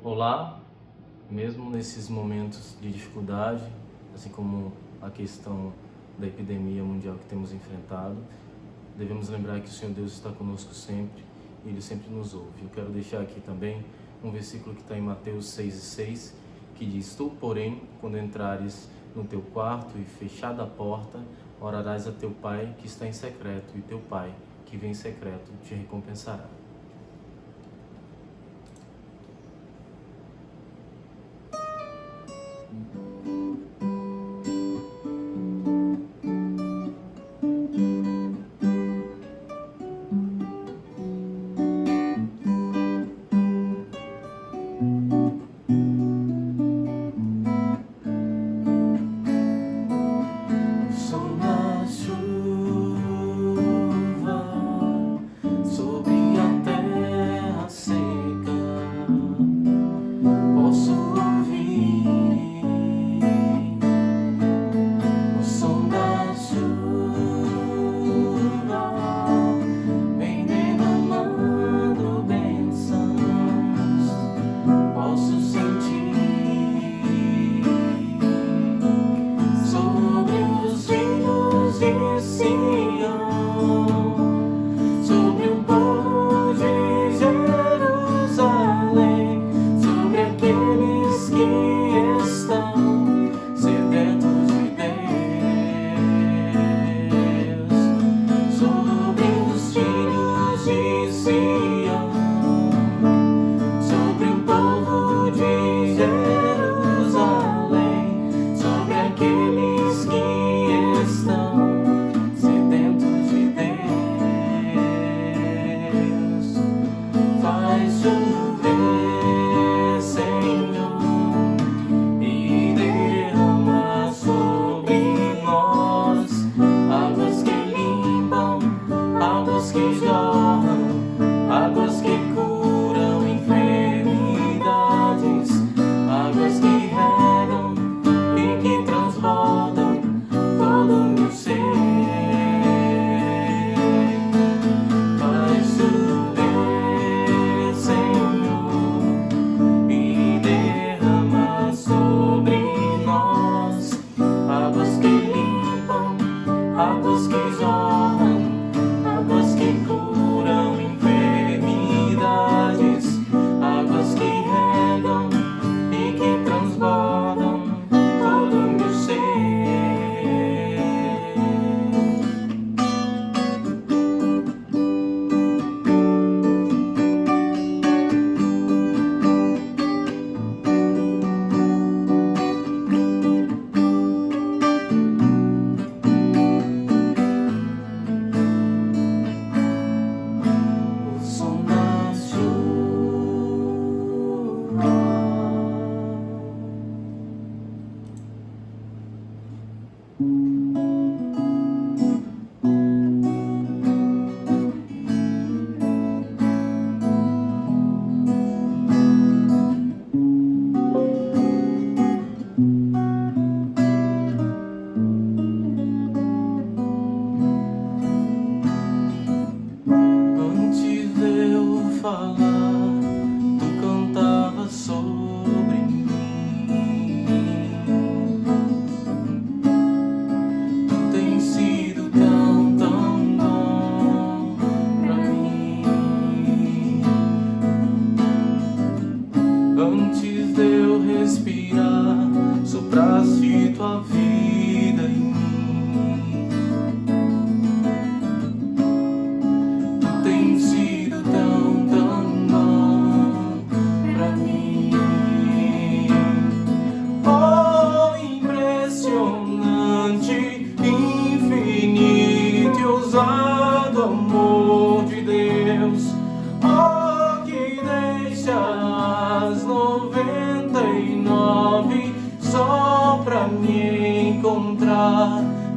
Olá, mesmo nesses momentos de dificuldade, assim como a questão da epidemia mundial que temos enfrentado, devemos lembrar que o Senhor Deus está conosco sempre e Ele sempre nos ouve. Eu quero deixar aqui também um versículo que está em Mateus 6,6, que diz: Tu, porém, quando entrares no teu quarto e fechada a porta, orarás a teu Pai que está em secreto, e teu Pai que vem em secreto te recompensará.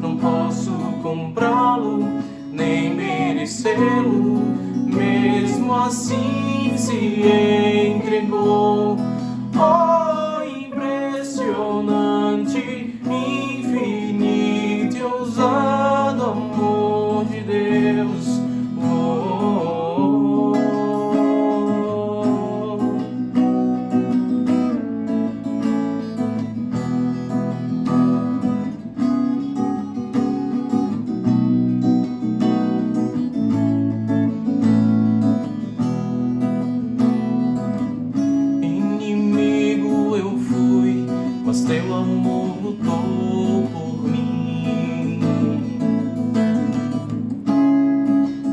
Não posso comprá-lo, nem merecê-lo, mesmo assim se entregou. Oh, impressionante, infinito e ousado amor de Deus. Oh, oh, oh. lutou por mim.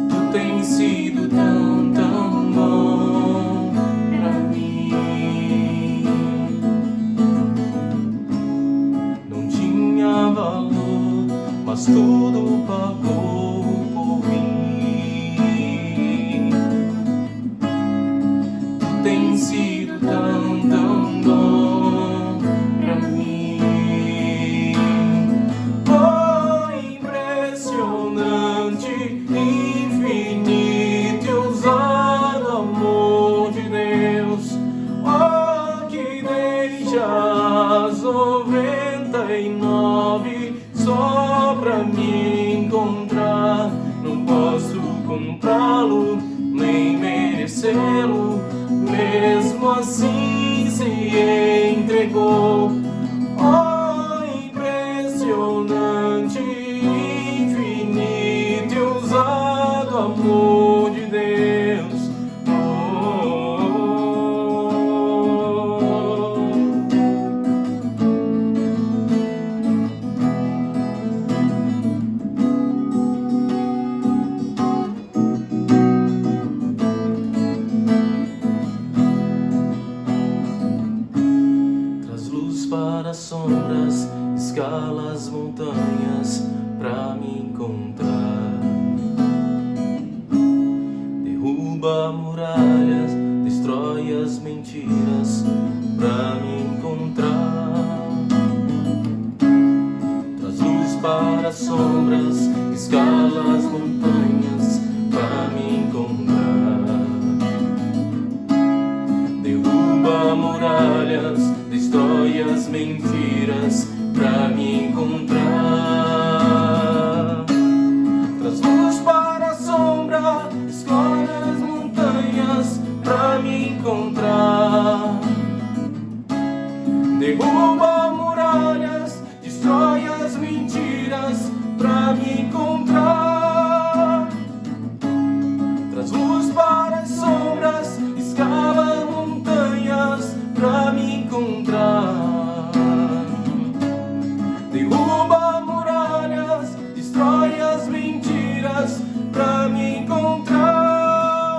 Tu tens sido tão, tão bom pra mim. Não tinha valor, mas tudo pagou por mim. Tu tens sido tão, tão bom pra mim. Oh, impressionante, infinito e ousado amor de Deus. Oh, que deixas 99 só pra me encontrar. Não posso comprá-lo, nem merecê-lo. Mesmo assim se entregou. Oh, impressionante, infinito e ousado amor de Deus. Traz luz para as sombras, escala as montanhas pra me encontrar. Derruba muralhas, destrói as mentiras pra me encontrar. Traz luz para as sombras, escala as montanhas pra me encontrar. Derruba muralhas, destrói as mentiras pra me encontrar. Traz luz para a sombra, escolhe as montanhas pra me encontrar. Derruba muralhas, destrói as mentiras pra me encontrar. Traz luz para as sombras, escala montanhas pra me encontrar. Derruba muralhas, destrói as mentiras pra me encontrar.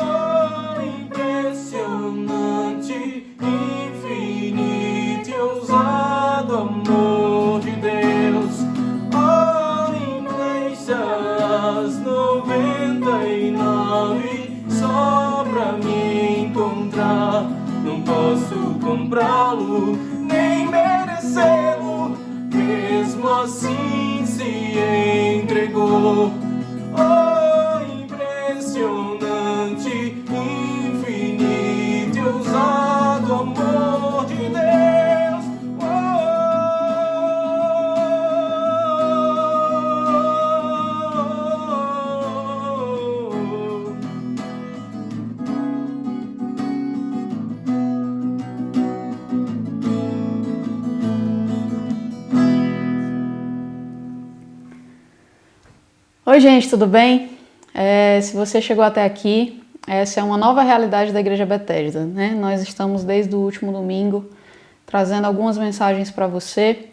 Impressionante, infinito e ousado amor de Deus. Oh, imensas 99 só pra me encontrar. Não posso comprá-lo, nem merecê-lo. Mesmo assim se entregou. Oh, impressionante, infinito e ousado amor de Deus. Oi gente, tudo bem? Se você chegou até aqui, essa é uma nova realidade da Igreja Bethesda, né? Nós estamos desde o último domingo trazendo algumas mensagens para você,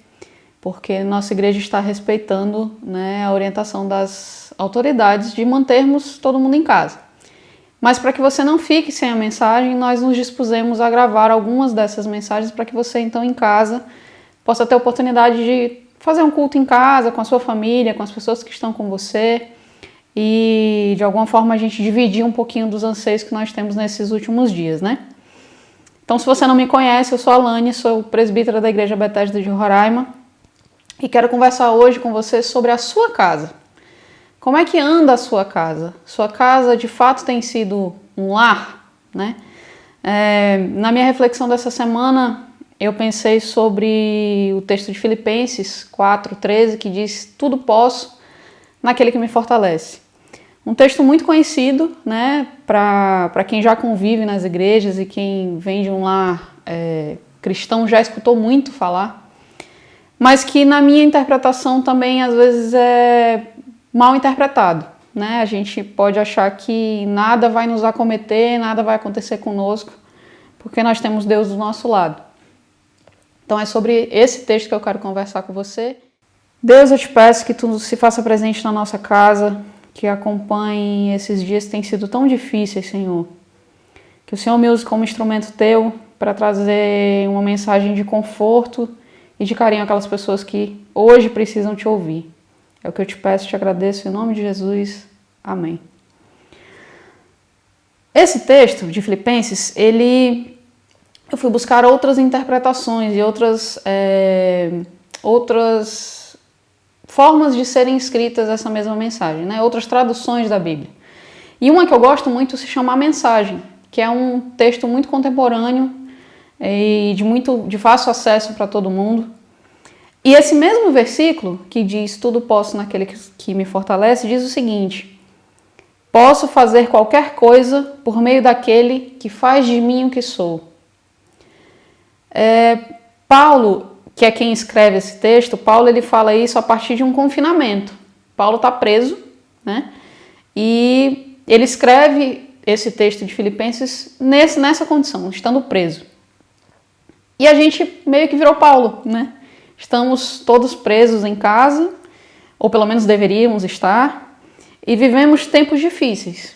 porque nossa igreja está respeitando, né, a orientação das autoridades de mantermos todo mundo em casa. Mas para que você não fique sem a mensagem, nós nos dispusemos a gravar algumas dessas mensagens para que você então em casa possa ter a oportunidade de fazer um culto em casa, com a sua família, com as pessoas que estão com você e de alguma forma a gente dividir um pouquinho dos anseios que nós temos nesses últimos dias, né? Então, se você não me conhece, eu sou a Lani, sou presbítera da Igreja Bethesda de Roraima e quero conversar hoje com você sobre a sua casa. Como é que anda a sua casa? Sua casa de fato tem sido um lar, né? Na minha reflexão dessa semana, eu pensei sobre o texto de Filipenses 4:13, que diz: tudo posso naquele que me fortalece. Um texto muito conhecido, né, para quem já convive nas igrejas e quem vem de um lar cristão já escutou muito falar, mas que na minha interpretação também às vezes é mal interpretado, né? A gente pode achar que nada vai nos acometer, nada vai acontecer conosco, porque nós temos Deus do nosso lado. Então é sobre esse texto que eu quero conversar com você. Deus, eu te peço que tu se faça presente na nossa casa, que acompanhe esses dias que têm sido tão difíceis, Senhor. Que o Senhor me use como instrumento teu para trazer uma mensagem de conforto e de carinho àquelas pessoas que hoje precisam te ouvir. É o que eu te peço, te agradeço, em nome de Jesus. Amém. Esse texto de Filipenses, eu fui buscar outras interpretações e outras formas de serem escritas essa mesma mensagem, né? Outras traduções da Bíblia. E uma que eu gosto muito se chama A Mensagem, que é um texto muito contemporâneo e de fácil acesso para todo mundo. E esse mesmo versículo, que diz tudo posso naquele que me fortalece, diz o seguinte: posso fazer qualquer coisa por meio daquele que faz de mim o que sou. Paulo, que é quem escreve esse texto, Paulo ele fala isso a partir de um confinamento. Paulo está preso, né? E ele escreve esse texto de Filipenses nessa condição, estando preso. E a gente meio que virou Paulo, né? Estamos todos presos em casa, ou pelo menos deveríamos estar, e vivemos tempos difíceis.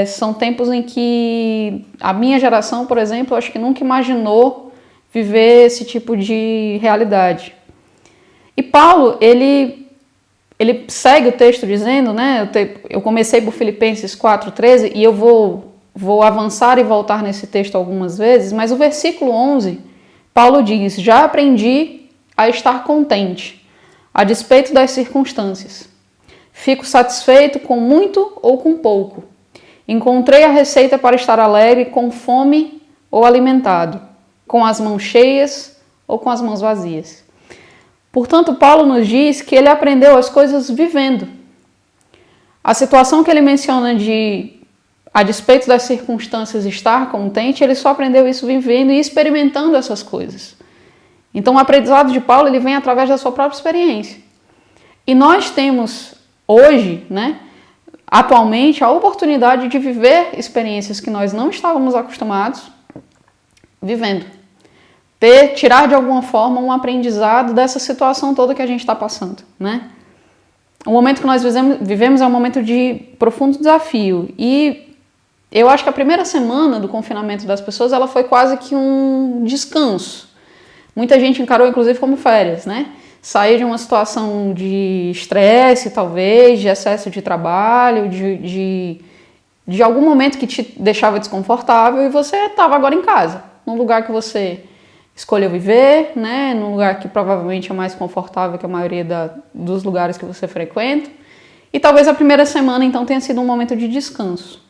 São tempos em que a minha geração, por exemplo, acho que nunca imaginou viver esse tipo de realidade. E Paulo, ele segue o texto dizendo, né? Eu comecei por Filipenses 4:13 e eu vou avançar e voltar nesse texto algumas vezes, mas o versículo 11, Paulo diz: já aprendi a estar contente, a despeito das circunstâncias. Fico satisfeito com muito ou com pouco. Encontrei a receita para estar alegre com fome ou alimentado, com as mãos cheias ou com as mãos vazias. Portanto, Paulo nos diz que ele aprendeu as coisas vivendo. A situação que ele menciona de, a despeito das circunstâncias, estar contente, ele só aprendeu isso vivendo e experimentando essas coisas. Então, o aprendizado de Paulo ele vem através da sua própria experiência. E nós temos hoje, né, atualmente, a oportunidade de viver experiências que nós não estávamos acostumados vivendo. Tirar de alguma forma um aprendizado dessa situação toda que a gente está passando, né? O momento que nós vivemos é um momento de profundo desafio. E eu acho que a primeira semana do confinamento das pessoas ela foi quase que um descanso. Muita gente encarou, inclusive, como férias, né? Sair de uma situação de estresse, talvez, de excesso de trabalho, de algum momento que te deixava desconfortável e você estava agora em casa, num lugar que você escolheu viver, né? Num lugar que provavelmente é mais confortável que a maioria dos lugares que você frequenta. E talvez a primeira semana, então, tenha sido um momento de descanso.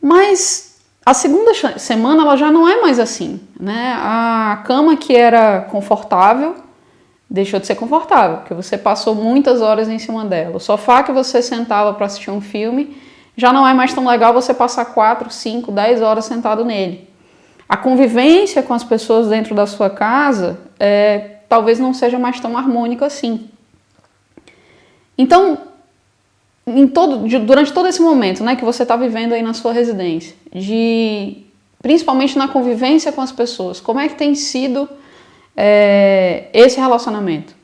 Mas a segunda semana ela já não é mais assim, né? A cama que era confortável deixou de ser confortável, porque você passou muitas horas em cima dela. O sofá que você sentava para assistir um filme já não é mais tão legal você passar 4, 5, 10 horas sentado nele. A convivência com as pessoas dentro da sua casa talvez não seja mais tão harmônica assim. Então, durante todo esse momento, né, que você está vivendo aí na sua residência, principalmente na convivência com as pessoas, como é que tem sido esse relacionamento?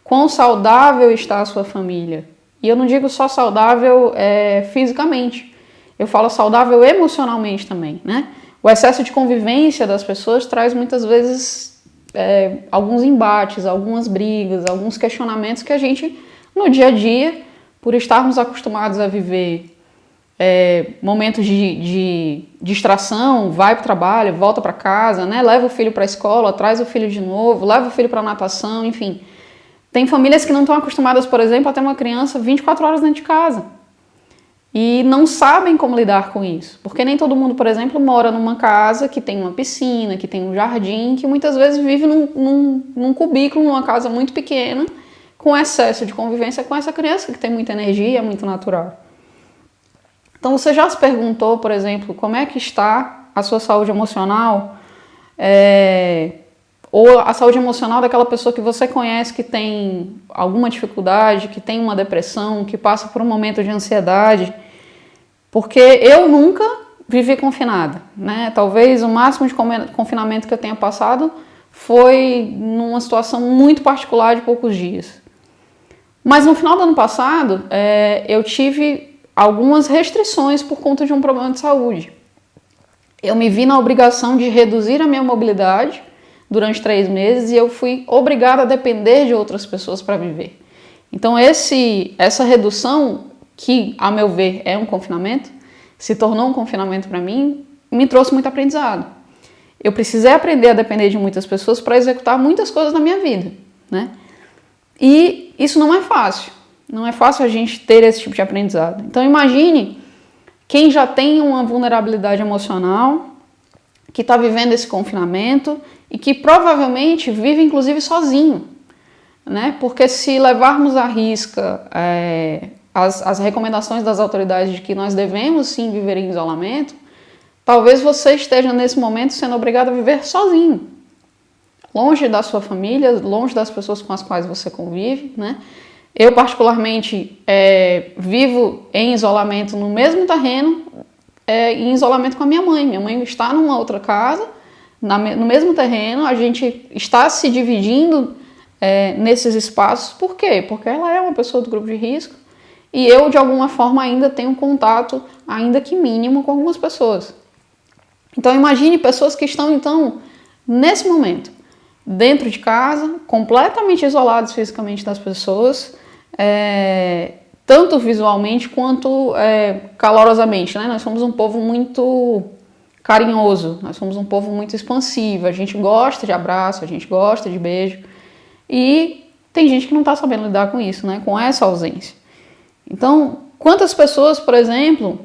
Quão saudável está a sua família? E eu não digo só saudável fisicamente, eu falo saudável emocionalmente também, né? O excesso de convivência das pessoas traz muitas vezes alguns embates, algumas brigas, alguns questionamentos que a gente, no dia a dia, por estarmos acostumados a viver momentos de distração, vai para o trabalho, volta para casa, né? Leva o filho para a escola, traz o filho de novo, leva o filho para a natação, enfim. Tem famílias que não estão acostumadas, por exemplo, a ter uma criança 24 horas dentro de casa. E não sabem como lidar com isso. Porque nem todo mundo, por exemplo, mora numa casa que tem uma piscina, que tem um jardim, que muitas vezes vive num cubículo, numa casa muito pequena, com excesso de convivência com essa criança que tem muita energia, é muito natural. Então você já se perguntou, por exemplo, como é que está a sua saúde emocional? Ou a saúde emocional daquela pessoa que você conhece que tem alguma dificuldade, que tem uma depressão, que passa por um momento de ansiedade. Porque eu nunca vivi confinada, né? Talvez o máximo de confinamento que eu tenha passado foi numa situação muito particular de poucos dias. Mas no final do ano passado, eu tive algumas restrições por conta de um problema de saúde. Eu me vi na obrigação de reduzir a minha mobilidade durante 3 meses e eu fui obrigada a depender de outras pessoas para viver. Então essa redução, que a meu ver é um confinamento, se tornou um confinamento para mim, me trouxe muito aprendizado. Eu precisei aprender a depender de muitas pessoas para executar muitas coisas na minha vida, né? E isso não é fácil. Não é fácil a gente ter esse tipo de aprendizado. Então imagine quem já tem uma vulnerabilidade emocional, que está vivendo esse confinamento e que provavelmente vive inclusive sozinho, né? Porque se levarmos à risca as recomendações das autoridades de que nós devemos sim viver em isolamento, talvez você esteja nesse momento sendo obrigado a viver sozinho, longe da sua família, longe das pessoas com as quais você convive, né? Eu particularmente vivo em isolamento no mesmo terreno, em isolamento com a minha mãe. Minha mãe está numa outra casa, no mesmo terreno, a gente está se dividindo nesses espaços. Por quê? Porque ela é uma pessoa do grupo de risco e eu, de alguma forma, ainda tenho contato, ainda que mínimo, com algumas pessoas. Então imagine pessoas que estão, então, nesse momento, dentro de casa, completamente isolados fisicamente das pessoas, tanto visualmente quanto calorosamente, né? Nós somos um povo muito carinhoso, nós somos um povo muito expansivo, a gente gosta de abraço, a gente gosta de beijo, e tem gente que não está sabendo lidar com isso, né? Com essa ausência. Então, quantas pessoas, por exemplo,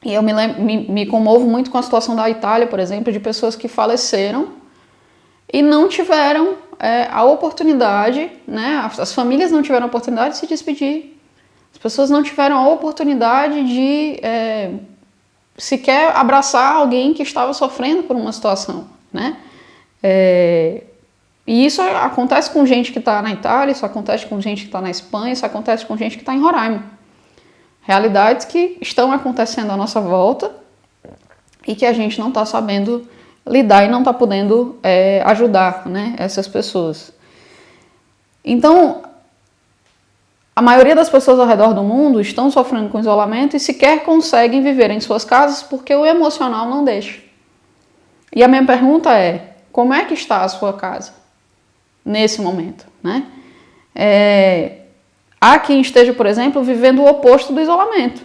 e eu me comovo muito com a situação da Itália, por exemplo, de pessoas que faleceram e não tiveram a oportunidade, né? As famílias não tiveram a oportunidade de se despedir, as pessoas não tiveram a oportunidade de sequer abraçar alguém que estava sofrendo por uma situação, né? E isso acontece com gente que está na Itália, isso acontece com gente que está na Espanha, isso acontece com gente que está em Roraima. Realidades que estão acontecendo à nossa volta e que a gente não está sabendo lidar e não está podendo ajudar, né, essas pessoas. Então, a maioria das pessoas ao redor do mundo estão sofrendo com isolamento e sequer conseguem viver em suas casas porque o emocional não deixa. E a minha pergunta é, como é que está a sua casa nesse momento, né? Há quem esteja, por exemplo, vivendo o oposto do isolamento.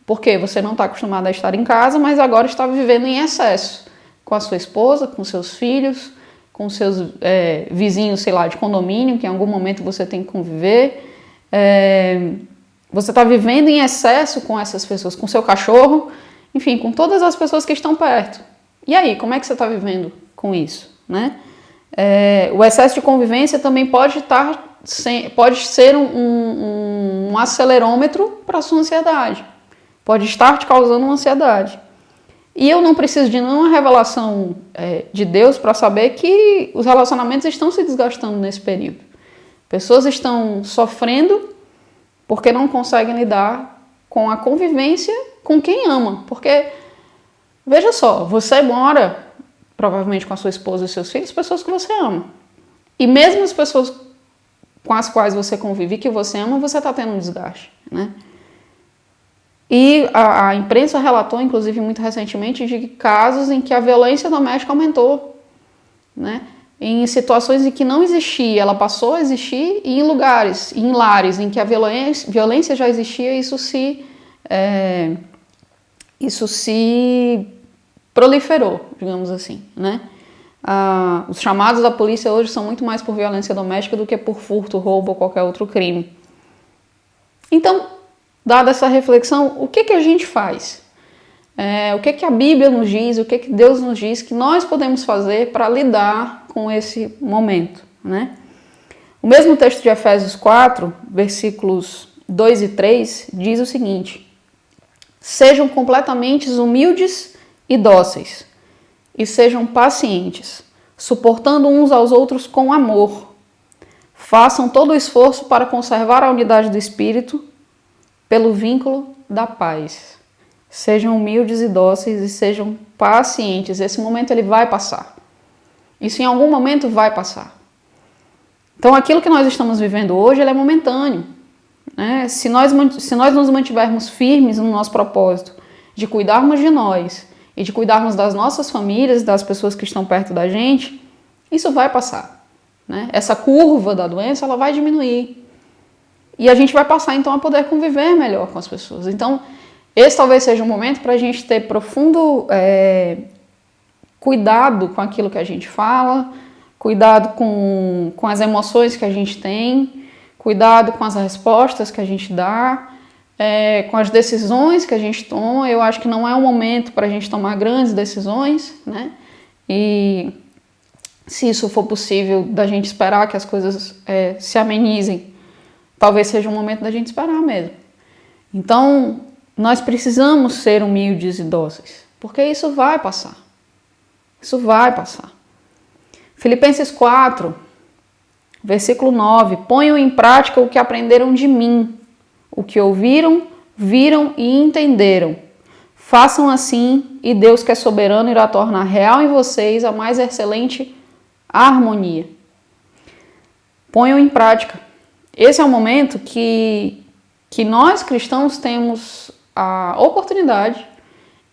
Porque você não está acostumado a estar em casa, mas agora está vivendo em excesso. Com a sua esposa, com seus filhos, com seus vizinhos, sei lá, de condomínio, que em algum momento você tem que conviver. Você está vivendo em excesso com essas pessoas, com seu cachorro, enfim, com todas as pessoas que estão perto. E aí, como é que você está vivendo com isso, né? O excesso de convivência também pode ser um acelerômetro para a sua ansiedade. Pode estar te causando uma ansiedade. E eu não preciso de nenhuma revelação de Deus para saber que os relacionamentos estão se desgastando nesse período. Pessoas estão sofrendo porque não conseguem lidar com a convivência com quem ama. Porque, veja só, você mora provavelmente com a sua esposa e seus filhos, pessoas que você ama. E mesmo as pessoas com as quais você convive, que você ama, você está tendo um desgaste, né? E a imprensa relatou, inclusive, muito recentemente, de casos em que a violência doméstica aumentou, né? Em situações em que não existia, ela passou a existir, e em lares em que a violência já existia, isso se proliferou, digamos assim, né? Os chamados da polícia hoje são muito mais por violência doméstica do que por furto, roubo ou qualquer outro crime. Então, dada essa reflexão, o que a gente faz? O que a Bíblia nos diz, o que Deus nos diz que nós podemos fazer para lidar com esse momento, né? O mesmo texto de Efésios 4, versículos 2 e 3, diz o seguinte: sejam completamente humildes e dóceis, e sejam pacientes, suportando uns aos outros com amor. Façam todo o esforço para conservar a unidade do Espírito pelo vínculo da paz. Sejam humildes e dóceis e sejam pacientes. Esse momento ele vai passar. Isso em algum momento vai passar. Então aquilo que nós estamos vivendo hoje, ele é momentâneo, né? Se nós nos mantivermos firmes no nosso propósito de cuidarmos de nós e de cuidarmos das nossas famílias, das pessoas que estão perto da gente, isso vai passar, né? Essa curva da doença, ela vai diminuir. E a gente vai passar então a poder conviver melhor com as pessoas. Então, esse talvez seja um momento para a gente ter profundo cuidado com aquilo que a gente fala, cuidado com as emoções que a gente tem, cuidado com as respostas que a gente dá, com as decisões que a gente toma. Eu acho que não é um momento para a gente tomar grandes decisões, né? E se isso for possível, da gente esperar que as coisas se amenizem, talvez seja um momento da gente esperar mesmo. Então, nós precisamos ser humildes e dóceis, porque isso vai passar. Isso vai passar. Filipenses 4, versículo 9. Ponham em prática o que aprenderam de mim, o que ouviram, viram e entenderam. Façam assim e Deus, que é soberano, irá tornar real em vocês a mais excelente harmonia. Ponham em prática. Esse é o momento que nós cristãos temos a oportunidade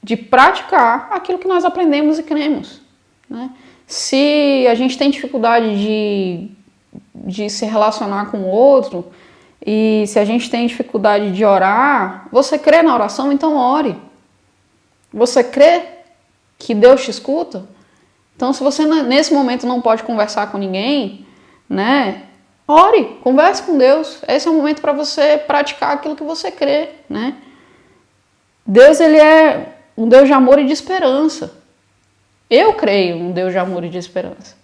de praticar aquilo que nós aprendemos e cremos, né? Se a gente tem dificuldade de se relacionar com o outro, e se a gente tem dificuldade de orar, você crê na oração, então ore. Você crê que Deus te escuta? Então, se você nesse momento não pode conversar com ninguém, né? Ore, converse com Deus. Esse é o momento para você praticar aquilo que você crê, né? Deus, ele é um Deus de amor e de esperança. Eu creio um Deus de amor e de esperança.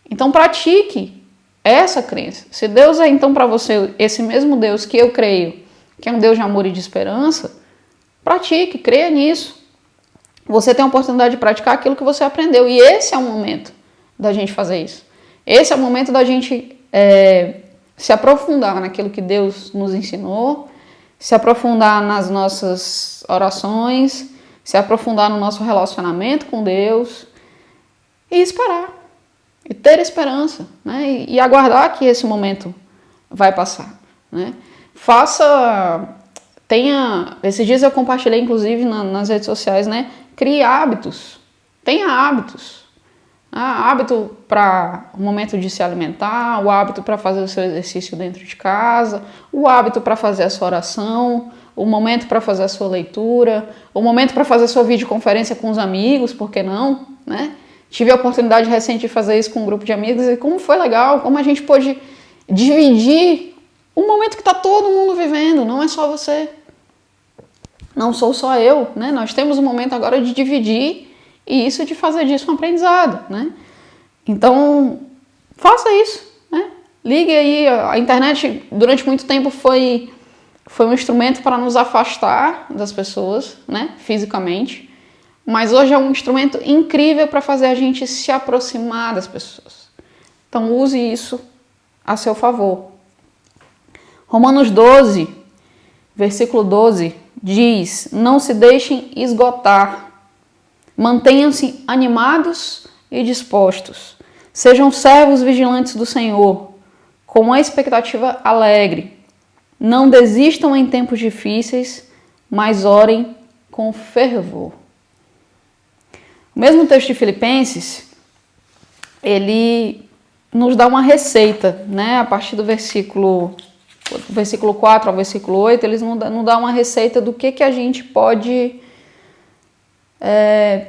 Então pratique essa crença. Se Deus é então para você esse mesmo Deus que eu creio, que é um Deus de amor e de esperança, pratique, creia nisso. Você tem a oportunidade de praticar aquilo que você aprendeu. E esse é o momento da gente fazer isso. Esse é o momento da gente se aprofundar naquilo que Deus nos ensinou, se aprofundar nas nossas orações, se aprofundar no nosso relacionamento com Deus e esperar, e ter esperança, né? E aguardar que esse momento vai passar, né? Esses dias eu compartilhei, inclusive, nas redes sociais, né? Crie hábitos, tenha hábitos. Hábito para o momento de se alimentar, o hábito para fazer o seu exercício dentro de casa, o hábito para fazer a sua oração, o momento para fazer a sua leitura, o momento para fazer a sua videoconferência com os amigos, por que não, né? Tive a oportunidade recente de fazer isso com um grupo de amigos e como foi legal, como a gente pôde dividir um momento que está todo mundo vivendo, não é só você, não sou só eu, né? Nós temos um momento agora de dividir e isso, de fazer disso um aprendizado, né? Então, faça isso, né? Ligue aí, a internet durante muito tempo foi um instrumento para nos afastar das pessoas, né? Fisicamente, mas hoje é um instrumento incrível para fazer a gente se aproximar das pessoas. Então, use isso a seu favor. Romanos 12, versículo 12, diz: não se deixem esgotar. Mantenham-se animados e dispostos. Sejam servos vigilantes do Senhor, com uma expectativa alegre. Não desistam em tempos difíceis, mas orem com fervor. O mesmo texto de Filipenses, ele nos dá uma receita, né? A partir do versículo 4 ao versículo 8, eles nos dão uma receita do que a gente pode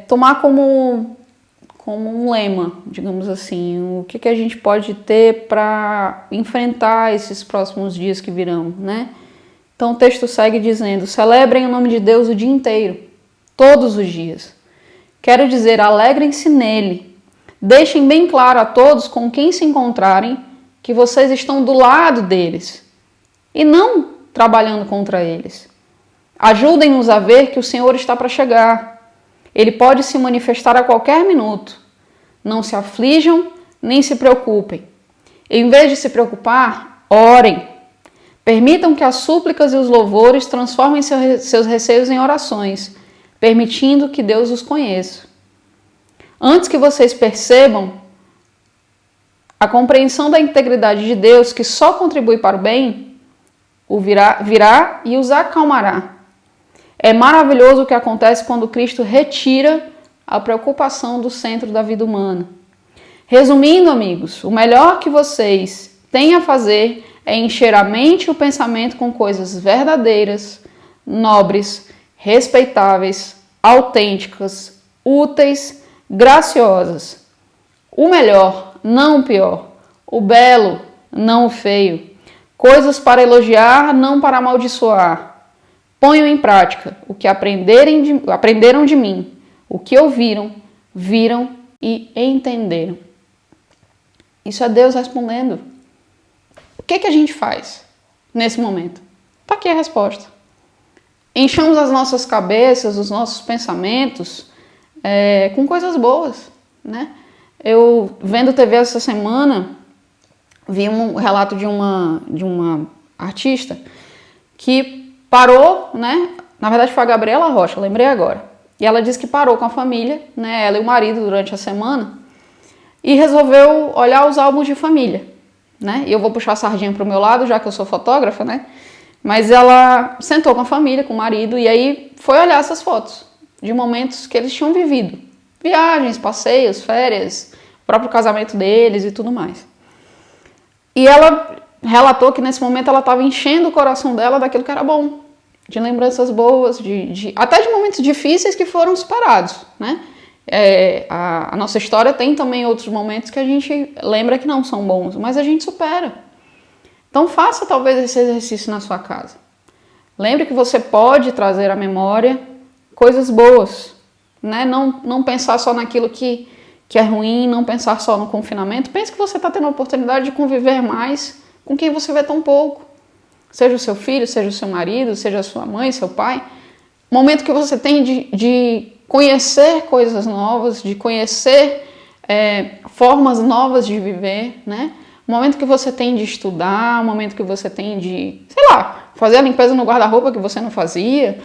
tomar como um lema, digamos assim, o que a gente pode ter para enfrentar esses próximos dias que virão, né? Então o texto segue dizendo: celebrem o nome de Deus o dia inteiro, todos os dias. Quero dizer, alegrem-se nele. Deixem bem claro a todos com quem se encontrarem que vocês estão do lado deles e não trabalhando contra eles. Ajudem-nos a ver que o Senhor está para chegar. Ele pode se manifestar a qualquer minuto. Não se aflijam, nem se preocupem. Em vez de se preocupar, orem. Permitam que as súplicas e os louvores transformem seus receios em orações, permitindo que Deus os conheça. Antes que vocês percebam, a compreensão da integridade de Deus, que só contribui para o bem, o virá e os acalmará. É maravilhoso o que acontece quando Cristo retira a preocupação do centro da vida humana. Resumindo, amigos, o melhor que vocês têm a fazer é encher a mente e o pensamento com coisas verdadeiras, nobres, respeitáveis, autênticas, úteis, graciosas. O melhor, não o pior. O belo, não o feio. Coisas para elogiar, não para amaldiçoar. Ponham em prática o que aprenderam de mim, o que ouviram, viram e entenderam. Isso é Deus respondendo. O que a gente faz nesse momento? Está aqui a resposta. Enchamos as nossas cabeças, os nossos pensamentos com coisas boas, né? Eu, vendo TV essa semana, vi um relato de uma artista que parou, né? Na verdade foi a Gabriela Rocha, lembrei agora. E ela disse que parou com a família, né? Ela e o marido durante a semana, e resolveu olhar os álbuns de família, né? E eu vou puxar a sardinha para o meu lado, já que eu sou fotógrafa, né? Mas ela sentou com a família, com o marido, e aí foi olhar essas fotos de momentos que eles tinham vivido. Viagens, passeios, férias, o próprio casamento deles e tudo mais. E ela relatou que nesse momento ela estava enchendo o coração dela daquilo que era bom, de lembranças boas, até de momentos difíceis que foram superados, né? A nossa história tem também outros momentos que a gente lembra que não são bons, mas a gente supera. Então faça talvez esse exercício na sua casa. Lembre que você pode trazer à memória coisas boas, né? Não pensar só naquilo que é ruim, não pensar só no confinamento. Pense que você está tendo a oportunidade de conviver mais com quem você vê tão pouco. Seja o seu filho, seja o seu marido, seja a sua mãe, seu pai. Momento que você tem de conhecer coisas novas, de conhecer formas novas de viver, né? O momento que você tem de estudar, o momento que você tem de, sei lá, fazer a limpeza no guarda-roupa que você não fazia,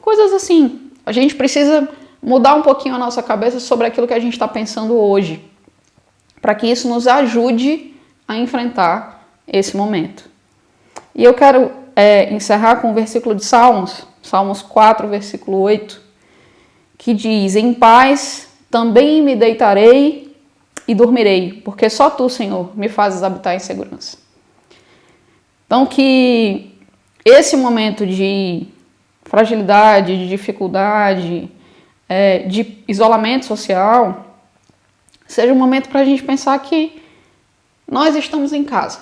coisas assim. A gente precisa mudar um pouquinho a nossa cabeça sobre aquilo que a gente está pensando hoje, para que isso nos ajude a enfrentar esse momento. E eu quero encerrar com o versículo de Salmos 4, versículo 8, que diz: em paz também me deitarei e dormirei, porque só tu, Senhor, me fazes habitar em segurança. Então que esse momento de fragilidade, de dificuldade, de isolamento social, seja um momento para a gente pensar que nós estamos em casa.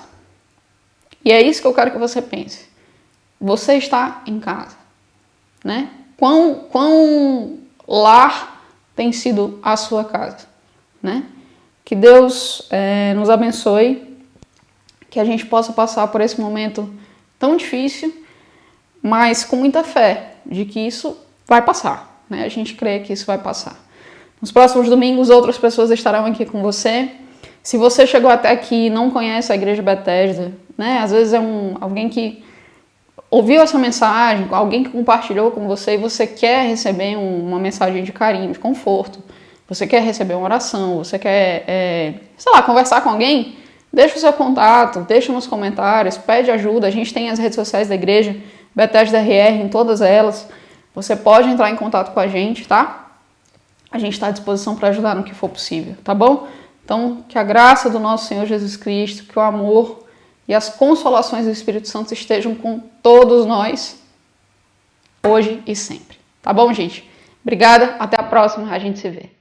E é isso que eu quero que você pense. Você está em casa, né? Quão lar tem sido a sua casa, né? Que Deus nos abençoe, que a gente possa passar por esse momento tão difícil, mas com muita fé de que isso vai passar, né? A gente crê que isso vai passar. Nos próximos domingos, outras pessoas estarão aqui com você. Se você chegou até aqui e não conhece a Igreja Bethesda, né? Às vezes é alguém que ouviu essa mensagem, alguém que compartilhou com você e você quer receber uma mensagem de carinho, de conforto. Você quer receber uma oração, você quer, sei lá, conversar com alguém, deixa o seu contato, deixa nos comentários, pede ajuda. A gente tem as redes sociais da igreja, Bethesda RR, em todas elas. Você pode entrar em contato com a gente, tá? A gente está à disposição para ajudar no que for possível, tá bom? Então, que a graça do nosso Senhor Jesus Cristo, que o amor e as consolações do Espírito Santo estejam com todos nós, hoje e sempre. Tá bom, gente? Obrigada, até a próxima, a gente se vê.